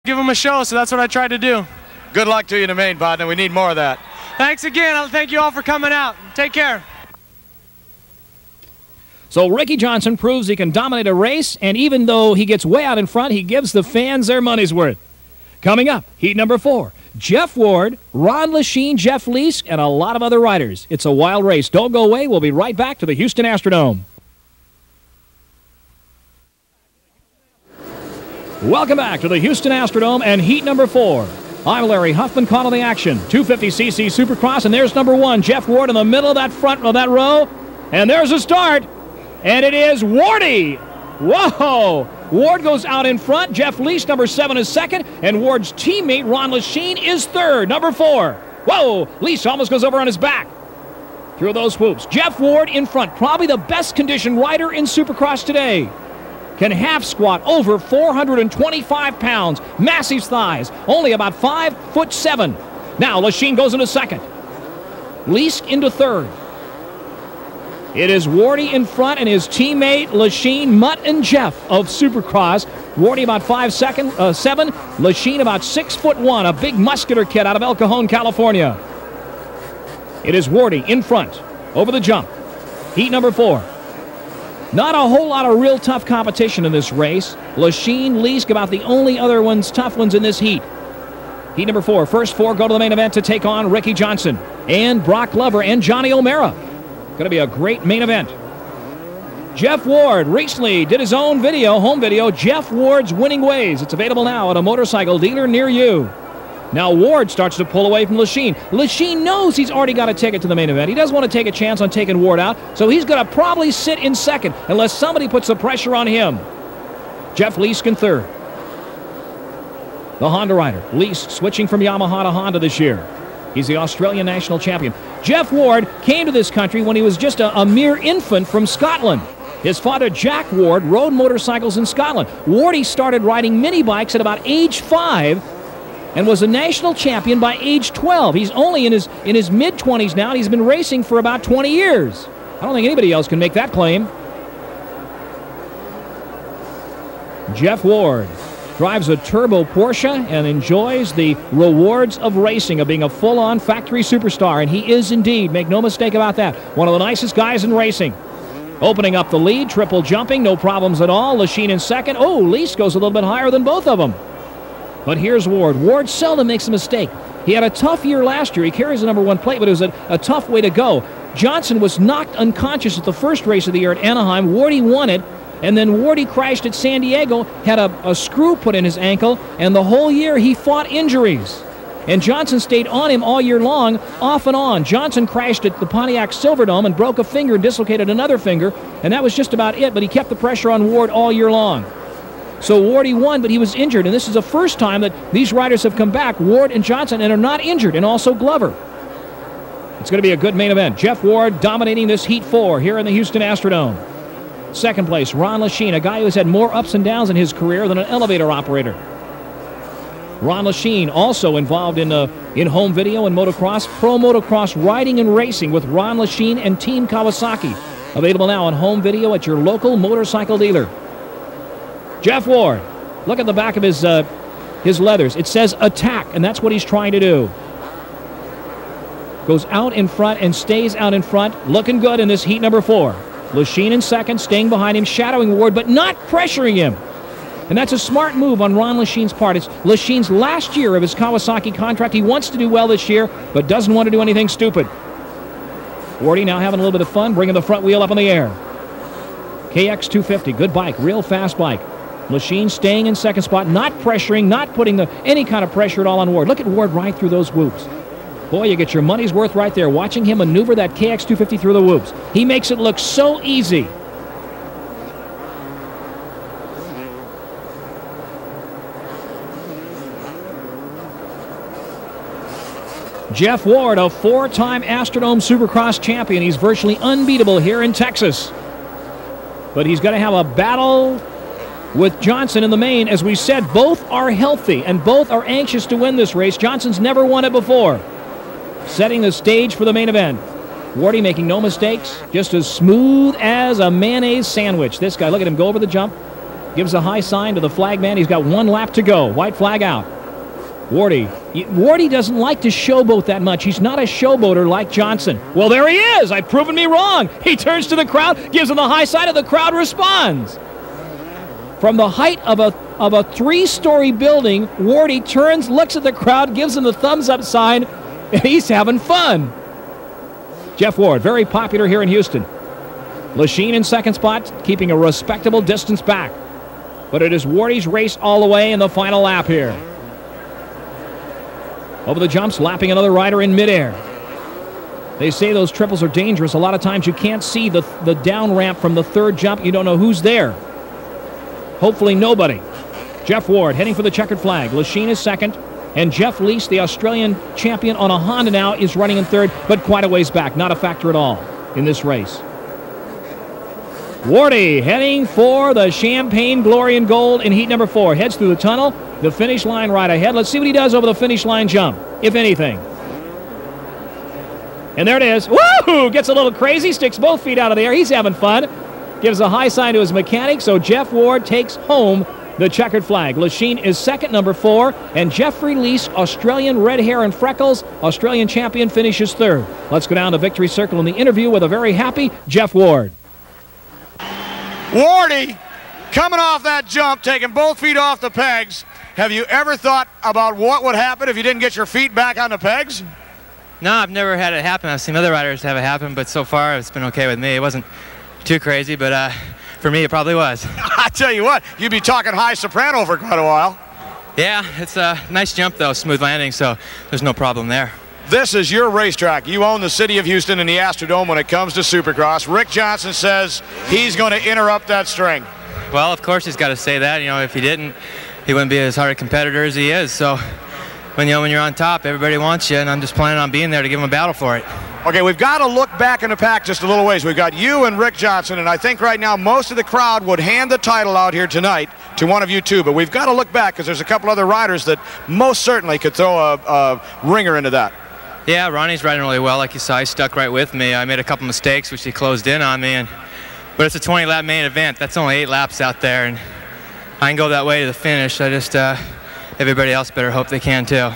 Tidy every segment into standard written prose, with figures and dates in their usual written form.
give them a show, so that's what I tried to do. Good luck to you in the main, partner. We need more of that. Thanks again. I'll thank you all for coming out. Take care. So Ricky Johnson proves he can dominate a race, and even though he gets way out in front, he gives the fans their money's worth. Coming up, heat number 4, Jeff Ward, Ron Lechien, Jeff Leask, and a lot of other riders. It's a wild race. Don't go away. We'll be right back to the Houston Astrodome. Welcome back to the Houston Astrodome and heat number 4. I'm Larry Huffman calling the action. 250cc Supercross, and there's number 1, Jeff Ward in the middle of that front of that row. And there's a start. And it is Wardy. Whoa! Ward goes out in front. Jeff Leask, number 7, is second. And Ward's teammate, Ron Lechien, is third, number 4. Whoa! Leask almost goes over on his back through those whoops. Jeff Ward in front, probably the best conditioned rider in Supercross today. Can half squat over 425 pounds. Massive thighs, only about 5'7". Now Lechien goes into second. Leask into third. It is Wardy in front and his teammate Lechien, Mutt and Jeff of Supercross. Wardy about 5'7", Lechien about 6'1", a big muscular kid out of El Cajon, California. It is Wardy in front over the jump. Heat number 4. Not a whole lot of real tough competition in this race. Lechien, Leask, about the only other tough ones in this heat. Heat number 4. First 4 go to the main event to take on Ricky Johnson and Brock Glover and Johnny O'Mara. Going to be a great main event. Jeff Ward recently did his own video, home video, Jeff Ward's Winning Ways. It's available now at a motorcycle dealer near you. Now Ward starts to pull away from Lechien. Lechien knows he's already got a ticket to the main event. He doesn't want to take a chance on taking Ward out, so he's going to probably sit in second unless somebody puts the pressure on him. Jeff Leask in third. The Honda rider, Leask, switching from Yamaha to Honda this year. He's the Australian national champion. Jeff Ward came to this country when he was just a mere infant from Scotland. His father, Jack Ward, rode motorcycles in Scotland. Wardy started riding mini bikes at about age 5 and was a national champion by age 12. He's only in his mid-20s now, and he's been racing for about 20 years. I don't think anybody else can make that claim. Jeff Ward drives a turbo Porsche and enjoys the rewards of racing, of being a full-on factory superstar, and he is indeed, make no mistake about that, one of the nicest guys in racing. Opening up the lead, triple jumping, no problems at all. Lechien in second. Oh, Leask goes a little bit higher than both of them. But here's Ward. Ward seldom makes a mistake. He had a tough year last year. He carries the number 1 plate, but it was a tough way to go. Johnson was knocked unconscious at the first race of the year at Anaheim. Wardy won it. And then Wardy crashed at San Diego, had a screw put in his ankle, and the whole year he fought injuries. And Johnson stayed on him all year long, off and on. Johnson crashed at the Pontiac Silverdome and broke a finger and dislocated another finger, and that was just about it, but he kept the pressure on Ward all year long. So Wardy won, but he was injured, and this is the first time that these riders have come back, Ward and Johnson, and are not injured, and also Glover. It's going to be a good main event. Jeff Ward dominating this Heat 4 here in the Houston Astrodome. Second place, Ron Lechien, a guy who's had more ups and downs in his career than an elevator operator. Ron Lechien also involved in home video and motocross, pro motocross riding and racing with Ron Lechien and Team Kawasaki. Available now on home video at your local motorcycle dealer. Jeff Ward, look at the back of his leathers. It says attack, and that's what he's trying to do. Goes out in front and stays out in front, looking good in this heat number 4. Lechien in second, staying behind him, shadowing Ward, but not pressuring him. And that's a smart move on Ron Lechien's part. It's Lechien's last year of his Kawasaki contract. He wants to do well this year, but doesn't want to do anything stupid. Wardy now having a little bit of fun, bringing the front wheel up in the air. KX250, good bike, real fast bike. Lechien staying in second spot, not pressuring, not putting any kind of pressure at all on Ward. Look at Ward right through those whoops. Boy, you get your money's worth right there, watching him maneuver that KX250 through the whoops. He makes it look so easy. Jeff Ward, a 4-time Astrodome Supercross champion. He's virtually unbeatable here in Texas. But he's going to have a battle with Johnson in the main. As we said, both are healthy and both are anxious to win this race. Johnson's never won it before. Setting the stage for the main event. Wardy making no mistakes, just as smooth as a mayonnaise sandwich. This guy, look at him go over the jump. gives a high sign to the flag man. He's got 1 lap to go. White flag out. Wardy doesn't like to showboat that much. He's not a showboater like Johnson. Well, there he is. I've proven me wrong. He turns to the crowd, gives him the high sign, and the crowd responds. From the height of a 3-story building, Wardy turns, looks at the crowd, gives him the thumbs up sign, and he's having fun. Jeff Ward, very popular here in Houston. Lachine in second spot, keeping a respectable distance back. But it is Wardy's race all the way in the final lap here. Over the jumps, lapping another rider in midair. They say those triples are dangerous. A lot of times you can't see the down ramp from the 3rd jump. You don't know who's there. Hopefully nobody. Jeff Ward heading for the checkered flag. Lachine is second. And Jeff Lease, the Australian champion on a Honda now, is running in 3rd, but quite a ways back. Not a factor at all in this race. Wardy heading for the Champagne Glory and Gold in heat number 4. Heads through the tunnel. The finish line right ahead. Let's see what he does over the finish line jump, if anything. And there it is. Woo! Gets a little crazy, sticks both feet out of the air. He's having fun. Gives a high sign to his mechanic, so Jeff Ward takes home the checkered flag. Lachine is second, number 4, and Jeffrey Lease, Australian red hair and freckles, Australian champion, finishes 3rd. Let's go down to Victory Circle in the interview with a very happy Jeff Ward. Wardy, coming off that jump, taking both feet off the pegs. Have you ever thought about what would happen if you didn't get your feet back on the pegs? No, I've never had it happen. I've seen other riders have it happen, but so far it's been okay with me. It wasn't too crazy, but for me it probably was. I tell you what, you'd be talking high soprano for quite a while. Yeah, it's a nice jump though, smooth landing, so there's no problem there. This is your racetrack. You own the city of Houston and the Astrodome when it comes to Supercross. Rick Johnson says he's going to interrupt that string. Well, of course he's got to say that. You know, if he didn't, he wouldn't be as hard a competitor as he is. So when you're on top, everybody wants you, and I'm just planning on being there to give him a battle for it. Okay, we've got to look back in the pack just a little ways. We've got you and Rick Johnson, and I think right now most of the crowd would hand the title out here tonight to one of you two, but we've got to look back because there's a couple other riders that most certainly could throw a ringer into that. Yeah, Ronnie's riding really well. Like you saw, he stuck right with me. I made a couple mistakes, which he closed in on me, but it's a 20-lap main event. That's only 8 laps out there, and I can go that way to the finish. I just, everybody else better hope they can too.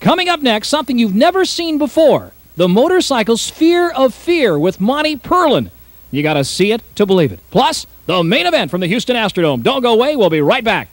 Coming up next, something you've never seen before, the motorcycle Sphere of Fear with Monty Perlin. You got to see it to believe it. Plus, the main event from the Houston Astrodome. Don't go away. We'll be right back.